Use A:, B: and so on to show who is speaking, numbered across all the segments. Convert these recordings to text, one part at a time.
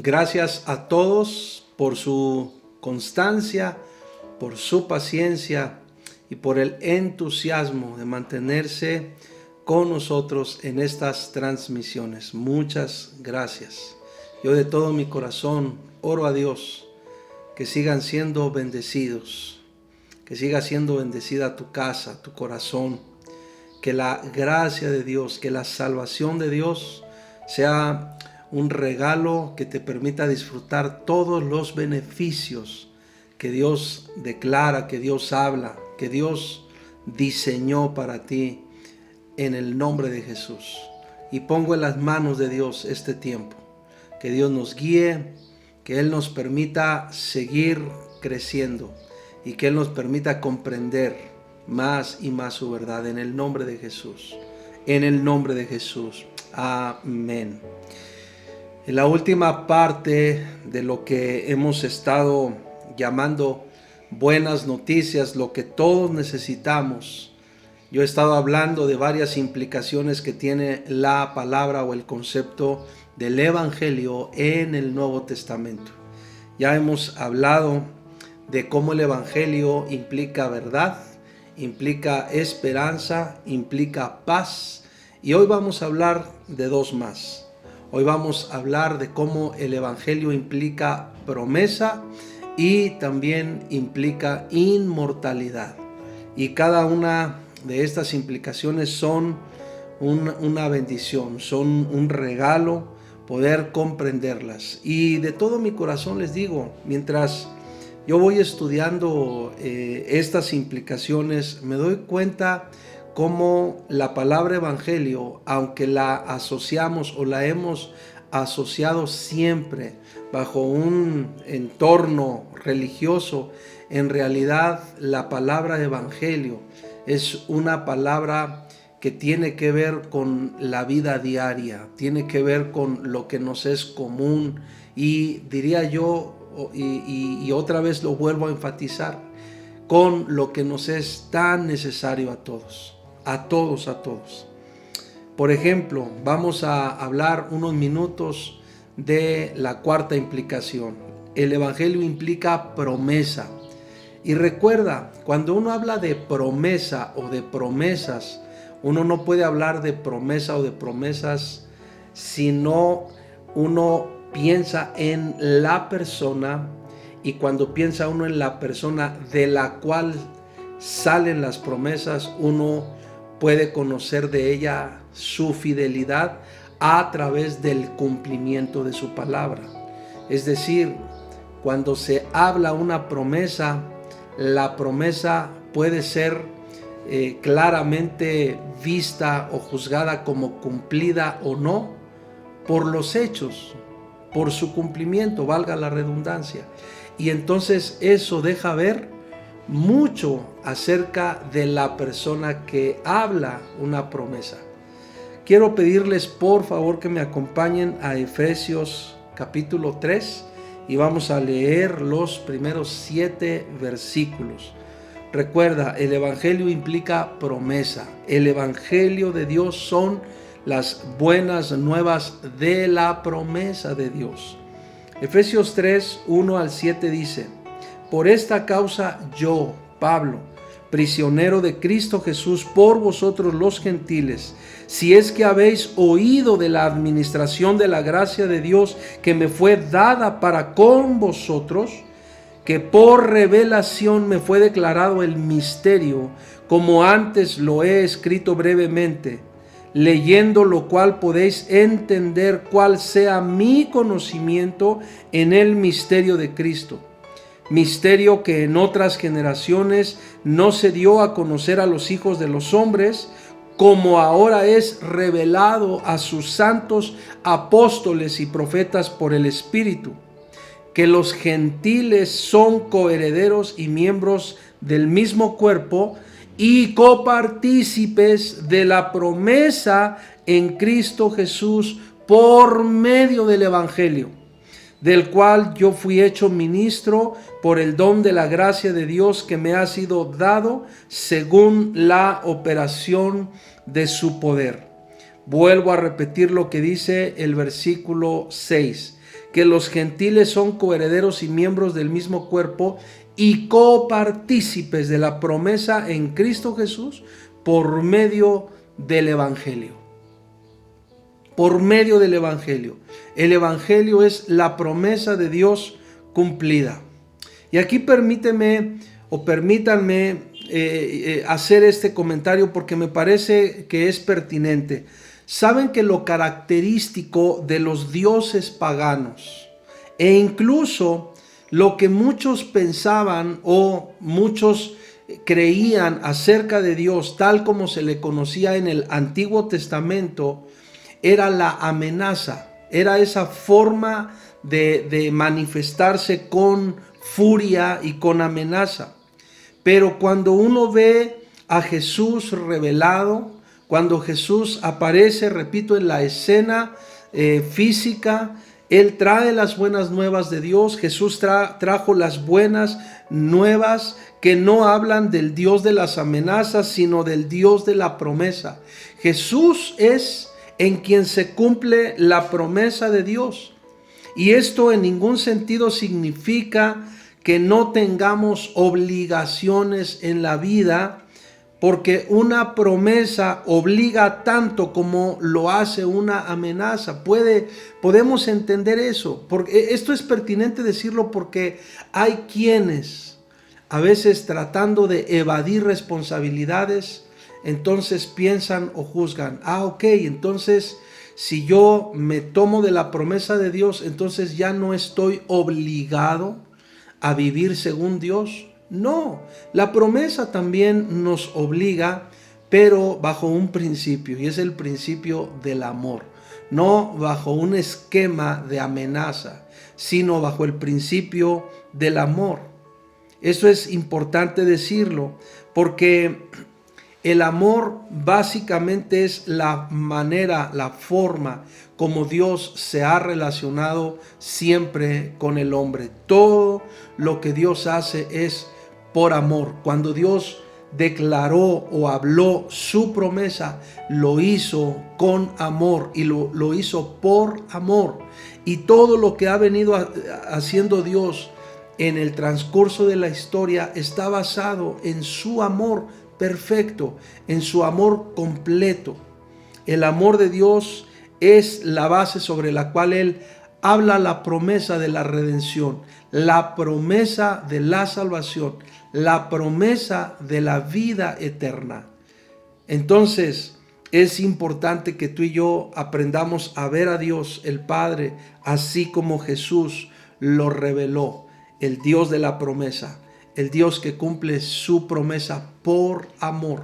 A: Gracias a todos por su constancia, por su paciencia y por el entusiasmo de mantenerse con nosotros en estas transmisiones. Muchas gracias. Yo de todo mi corazón oro a Dios que sigan siendo bendecidos, que siga siendo bendecida tu casa, tu corazón, que la gracia de Dios, que la salvación de Dios sea un regalo que te permita disfrutar todos los beneficios que Dios declara, que Dios habla, que Dios diseñó para ti en el nombre de Jesús. Y pongo en las manos de Dios este tiempo. Que Dios nos guíe, que Él nos permita seguir creciendo y que Él nos permita comprender más y más su verdad en el nombre de Jesús. En el nombre de Jesús. Amén. En la última parte de lo que hemos estado llamando buenas noticias, lo que todos necesitamos, yo he estado hablando de varias implicaciones que tiene la palabra o el concepto del Evangelio en el Nuevo Testamento. Ya hemos hablado de cómo el Evangelio implica verdad, implica esperanza, implica paz, y hoy vamos a hablar de dos más. Hoy vamos a hablar de cómo el Evangelio implica promesa y también implica inmortalidad. Y cada una de estas implicaciones son una bendición, son un regalo poder comprenderlas. Y de todo mi corazón les digo, mientras yo voy estudiando estas implicaciones, me doy cuenta cómo la palabra evangelio, aunque la asociamos o la hemos asociado siempre bajo un entorno religioso, en realidad la palabra evangelio es una palabra que tiene que ver con la vida diaria, tiene que ver con lo que nos es común y diría yo, y otra vez lo vuelvo a enfatizar, con lo que nos es tan necesario a todos. A todos. Por ejemplo, vamos a hablar unos minutos de la cuarta implicación. El Evangelio implica promesa. Y recuerda, cuando uno habla de promesa o de promesas, uno no puede hablar de promesa o de promesas si no uno piensa en la persona, y cuando piensa uno en la persona de la cual salen las promesas, uno puede conocer de ella su fidelidad a través del cumplimiento de su palabra. Es decir, cuando se habla una promesa, la promesa puede ser claramente vista o juzgada como cumplida o no por los hechos, por su cumplimiento, valga la redundancia. Y entonces eso deja ver mucho acerca de la persona que habla una promesa. Quiero pedirles por favor que me acompañen a Efesios capítulo 3 y vamos a leer los primeros 7 versículos. Recuerda, el Evangelio implica promesa. El Evangelio de Dios son las buenas nuevas de la promesa de Dios. Efesios 3, 1 al 7 dice: por esta causa yo, Pablo, prisionero de Cristo Jesús por vosotros los gentiles, si es que habéis oído de la administración de la gracia de Dios que me fue dada para con vosotros, que por revelación me fue declarado el misterio, como antes lo he escrito brevemente, leyendo lo cual podéis entender cuál sea mi conocimiento en el misterio de Cristo. Misterio que en otras generaciones no se dio a conocer a los hijos de los hombres, como ahora es revelado a sus santos apóstoles y profetas por el Espíritu, que los gentiles son coherederos y miembros del mismo cuerpo y copartícipes de la promesa en Cristo Jesús por medio del Evangelio, del cual yo fui hecho ministro por el don de la gracia de Dios que me ha sido dado según la operación de su poder. Vuelvo a repetir lo que dice el versículo 6, que los gentiles son coherederos y miembros del mismo cuerpo y copartícipes de la promesa en Cristo Jesús por medio del Evangelio. Por medio del Evangelio. El Evangelio es la promesa de Dios cumplida. Y aquí permítanme hacer este comentario porque me parece que es pertinente. Saben que lo característico de los dioses paganos e incluso lo que muchos pensaban o muchos creían acerca de Dios tal como se le conocía en el Antiguo Testamento era la amenaza, era esa forma de manifestarse con furia y con amenaza. Pero cuando uno ve a Jesús revelado, cuando Jesús aparece, repito, en la escena física, Él trae las buenas nuevas de Dios. Jesús trajo las buenas nuevas que no hablan del Dios de las amenazas, sino del Dios de la promesa. Jesús es en quien se cumple la promesa de Dios. Y esto en ningún sentido significa que no tengamos obligaciones en la vida, porque una promesa obliga tanto como lo hace una amenaza. Podemos entender eso, porque esto es pertinente decirlo porque hay quienes a veces tratando de evadir responsabilidades, entonces piensan o juzgan, ok, entonces si yo me tomo de la promesa de Dios, entonces ya no estoy obligado a vivir según Dios. No, la promesa también nos obliga, pero bajo un principio, y es el principio del amor. No bajo un esquema de amenaza, sino bajo el principio del amor. Eso es importante decirlo, porque el amor básicamente es la manera, la forma como Dios se ha relacionado siempre con el hombre. Todo lo que Dios hace es por amor. Cuando Dios declaró o habló su promesa, lo hizo con amor y lo hizo por amor. Y todo lo que ha venido haciendo Dios en el transcurso de la historia está basado en su amor perfecto, en su amor completo. El amor de Dios es la base sobre la cual Él habla la promesa de la redención, la promesa de la salvación, la promesa de la vida eterna. Entonces, es importante que tú y yo aprendamos a ver a Dios, el Padre, así como Jesús lo reveló, el Dios de la promesa, el Dios que cumple su promesa por amor,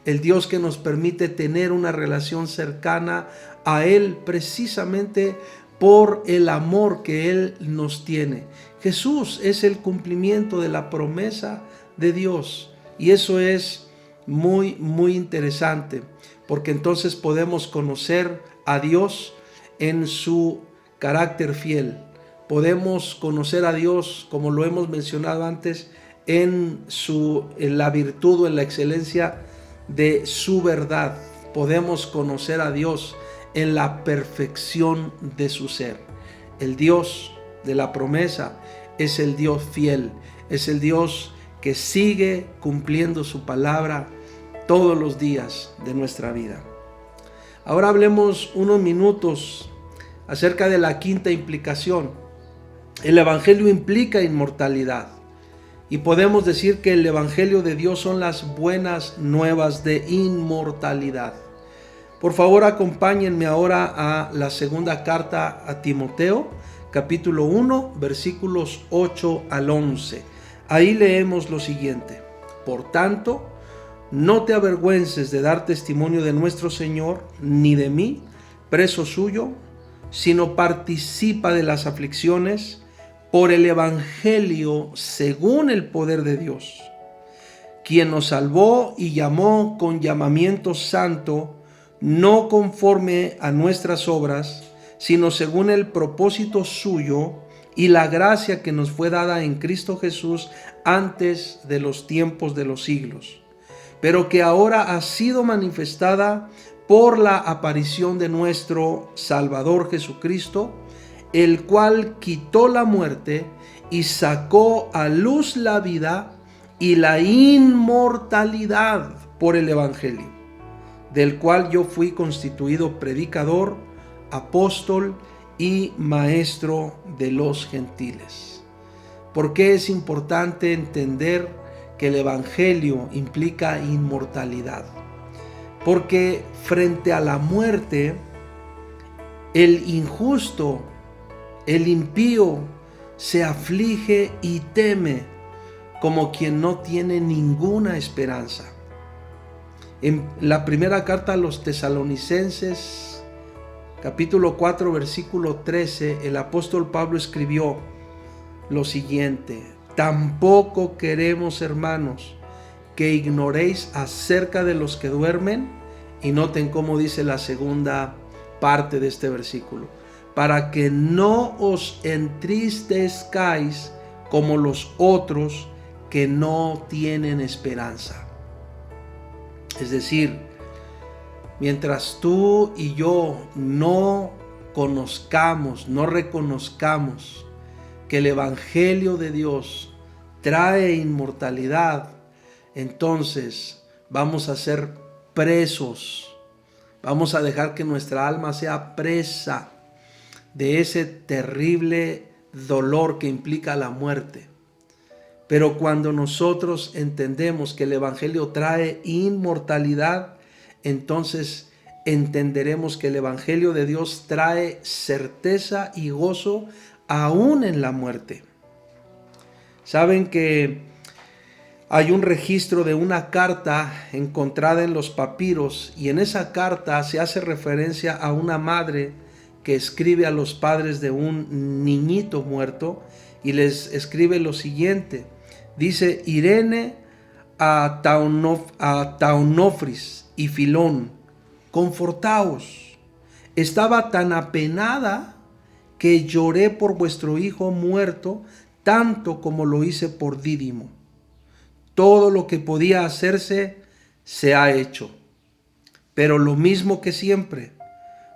A: el Dios que nos permite tener una relación cercana a Él precisamente por el amor que Él nos tiene. Jesús es el cumplimiento de la promesa de Dios y eso es muy, muy interesante porque entonces podemos conocer a Dios en su carácter fiel. Podemos conocer a Dios, como lo hemos mencionado antes, en la virtud o en la excelencia de su verdad. Podemos conocer a Dios en la perfección de su ser. El Dios de la promesa es el Dios fiel, es el Dios que sigue cumpliendo su palabra todos los días de nuestra vida. Ahora hablemos unos minutos acerca de la quinta implicación. El Evangelio implica inmortalidad. Y podemos decir que el Evangelio de Dios son las buenas nuevas de inmortalidad. Por favor, acompáñenme ahora a la segunda carta a Timoteo, capítulo 1, versículos 8 al 11. Ahí leemos lo siguiente: Por tanto, no te avergüences de dar testimonio de nuestro Señor, ni de mí, preso suyo, sino participa de las aflicciones por el Evangelio según el poder de Dios, quien nos salvó y llamó con llamamiento santo, no conforme a nuestras obras, sino según el propósito suyo y la gracia que nos fue dada en Cristo Jesús antes de los tiempos de los siglos, pero que ahora ha sido manifestada por la aparición de nuestro Salvador Jesucristo, el cual quitó la muerte y sacó a luz la vida y la inmortalidad por el Evangelio, del cual yo fui constituido predicador, apóstol y maestro de los gentiles. ¿Por qué es importante entender que el Evangelio implica inmortalidad? Porque frente a la muerte, el injusto, el impío, se aflige y teme como quien no tiene ninguna esperanza. En la primera carta a los Tesalonicenses, capítulo 4, versículo 13, el apóstol Pablo escribió lo siguiente: tampoco queremos, hermanos, que ignoréis acerca de los que duermen, y noten cómo dice la segunda parte de este versículo, para que no os entristezcáis como los otros que no tienen esperanza. Es decir, mientras tú y yo no conozcamos, no reconozcamos que el Evangelio de Dios trae inmortalidad, entonces vamos a ser presos, vamos a dejar que nuestra alma sea presa de ese terrible dolor que implica la muerte. Pero cuando nosotros entendemos que el Evangelio trae inmortalidad, entonces entenderemos que el Evangelio de Dios trae certeza y gozo aún en la muerte. Saben que hay un registro de una carta encontrada en los papiros, y en esa carta se hace referencia a una madre que escribe a los padres de un niñito muerto y les escribe lo siguiente. Dice: Irene a Taonofris y Filón, confortaos. Estaba tan apenada que lloré por vuestro hijo muerto, tanto como lo hice por Dídimo. Todo lo que podía hacerse se ha hecho. Pero lo mismo que siempre,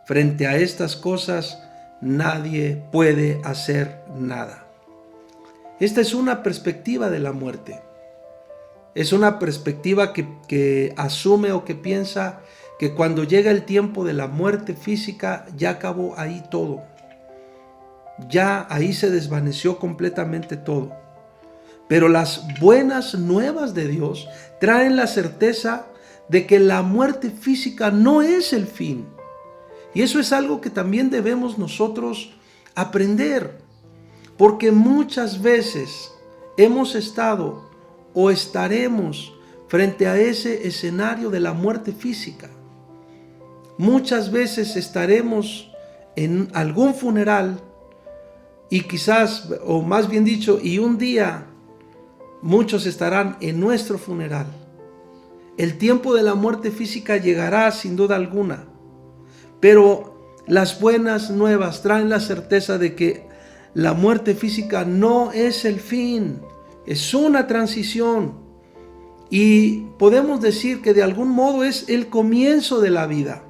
A: frente a estas cosas, nadie puede hacer nada. Esta es una perspectiva de la muerte. Es una perspectiva que asume o que piensa que cuando llega el tiempo de la muerte física, ya acabó ahí todo. Ya ahí se desvaneció completamente todo. Pero las buenas nuevas de Dios traen la certeza de que la muerte física no es el fin. Y eso es algo que también debemos nosotros aprender. Porque muchas veces hemos estado o estaremos frente a ese escenario de la muerte física. Muchas veces estaremos en algún funeral y quizás, o más bien dicho, y un día muchos estarán en nuestro funeral. El tiempo de la muerte física llegará sin duda alguna, pero las buenas nuevas traen la certeza de que la muerte física no es el fin, es una transición. Y podemos decir que de algún modo es el comienzo de la vida.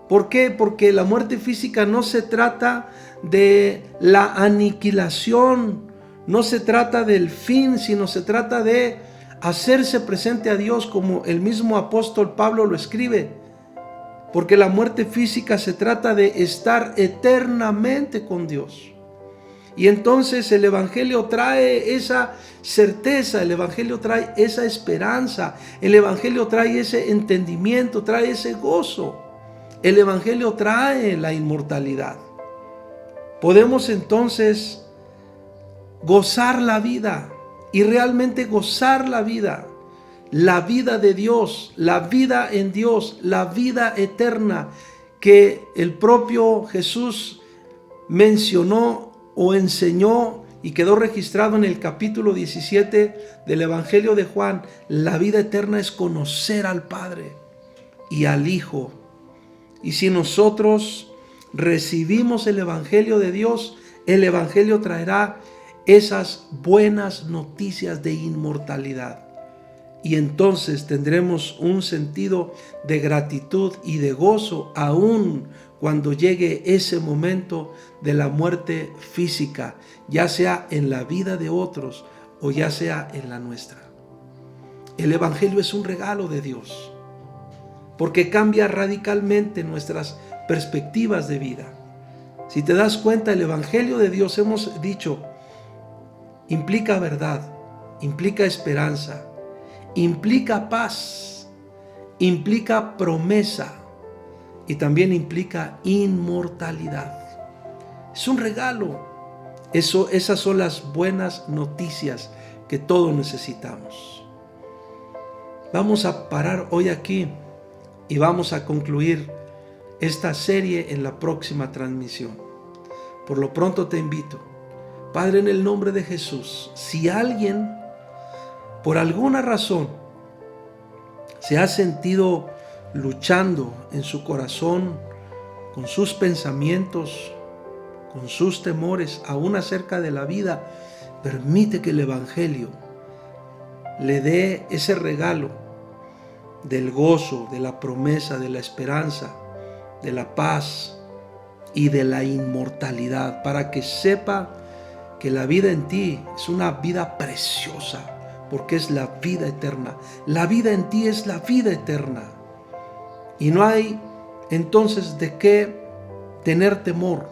A: ¿Por qué? Porque la muerte física no se trata de la aniquilación, no se trata del fin, sino se trata de hacerse presente a Dios, como el mismo apóstol Pablo lo escribe. Porque la muerte física se trata de estar eternamente con Dios. Y entonces el Evangelio trae esa certeza, el Evangelio trae esa esperanza, el Evangelio trae ese entendimiento, trae ese gozo. El Evangelio trae la inmortalidad. Podemos entonces gozar la vida y realmente gozar la vida de Dios, la vida en Dios, la vida eterna que el propio Jesús mencionó o enseñó y quedó registrado en el capítulo 17 del Evangelio de Juan. La vida eterna es conocer al Padre y al Hijo. Y si nosotros recibimos el Evangelio de Dios, el Evangelio traerá esas buenas noticias de inmortalidad. y entonces tendremos un sentido de gratitud y de gozo aún cuando llegue ese momento de la muerte física, ya sea en la vida de otros o ya sea en la nuestra. El Evangelio es un regalo de Dios, porque cambia radicalmente nuestras perspectivas de vida. Si te das cuenta, el Evangelio de Dios, hemos dicho, implica verdad, implica esperanza, implica paz, implica promesa y también implica inmortalidad. Es un regalo. Esas son las buenas noticias que todos necesitamos. Vamos a parar hoy aquí y vamos a concluir esta serie en la próxima transmisión. Por lo pronto te invito, Padre, en el nombre de Jesús, si alguien por alguna razón se ha sentido luchando en su corazón con sus pensamientos, con sus temores, aún acerca de la vida, permite que el Evangelio le dé ese regalo del gozo, de la promesa, de la esperanza, de la paz y de la inmortalidad, para que sepa que la vida en ti es una vida preciosa, porque es la vida eterna. La vida en ti es la vida eterna. Y no hay entonces de qué tener temor,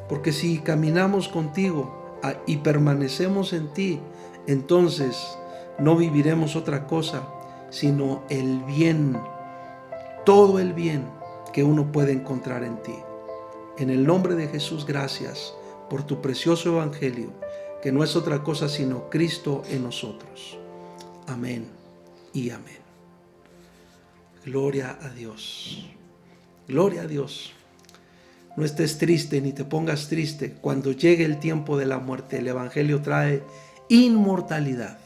A: porque si caminamos contigo y permanecemos en ti, entonces no viviremos otra cosa, sino el bien, todo el bien que uno puede encontrar en ti. En el nombre de Jesús, gracias por tu precioso Evangelio, que no es otra cosa sino Cristo en nosotros. Amén y amén. Gloria a Dios. Gloria a Dios. No estés triste ni te pongas triste. Cuando llegue el tiempo de la muerte, el Evangelio trae inmortalidad.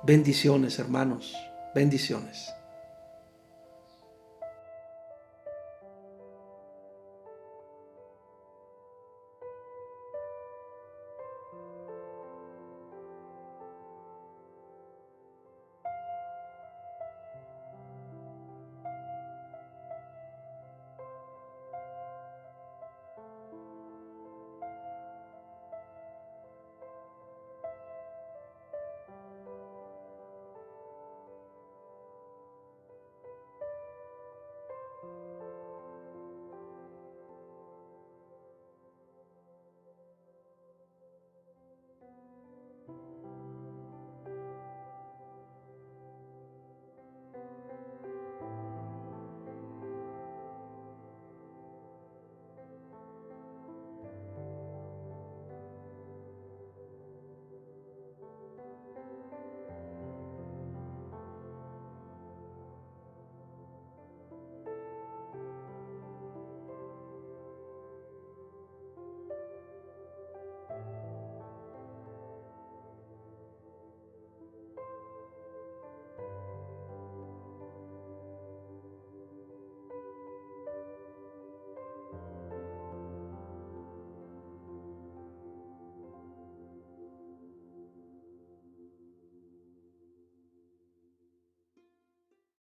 A: Bendiciones, hermanos. Bendiciones.